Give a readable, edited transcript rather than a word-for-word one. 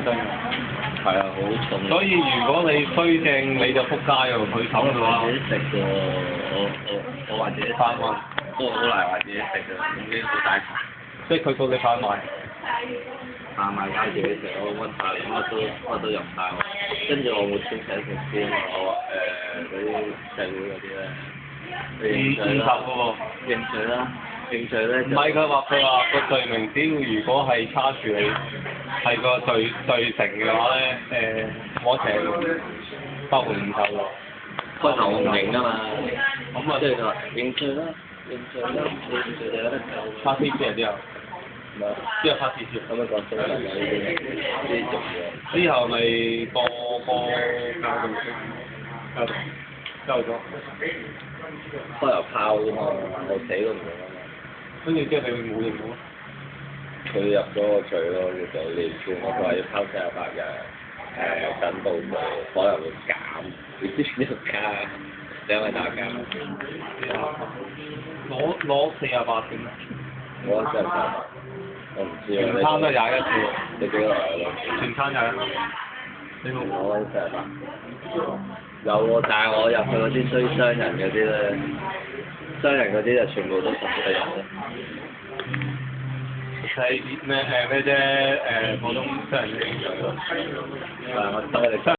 真嘅。係啊，好重。所以如果你推正你就撲街喎，佢手嘅話，自己食嘅喎，我話自己販賣，都好難話自己食嘅，總之好大盤。即係佢到你販賣。販賣翻自己食，我乜茶乜都入晒喎。跟住我會專請食先，我嗰啲社會嗰啲咧，認罪啦，認罪啦，認罪咧。唔係佢話個罪名，只要如果係差處理係個罪成嘅話咧，我成包括唔受喎。開頭我唔認㗎嘛，咁啊，即係佢話認罪啦，認罪啦，認罪就有得救。差 T 先係之後，之後差 T 先。咁樣講中文有呢啲重要。之後咪個交咗，開頭拋啫嘛，我死都唔認啊嘛。跟住之後你冇認到。佢入咗個罪咯，叫做連串，我話要拋48日，等到可能會減，你知唔知道加？因為打交。攞48點。我真係我唔知啊。全餐都係21次。你幾耐啊？全餐21。你冇我48。有喎，但係我入去嗰啲追商人嗰啲咧，商人嗰啲就全部都14日咯。係咩啫？普通商人嘅。係我收你。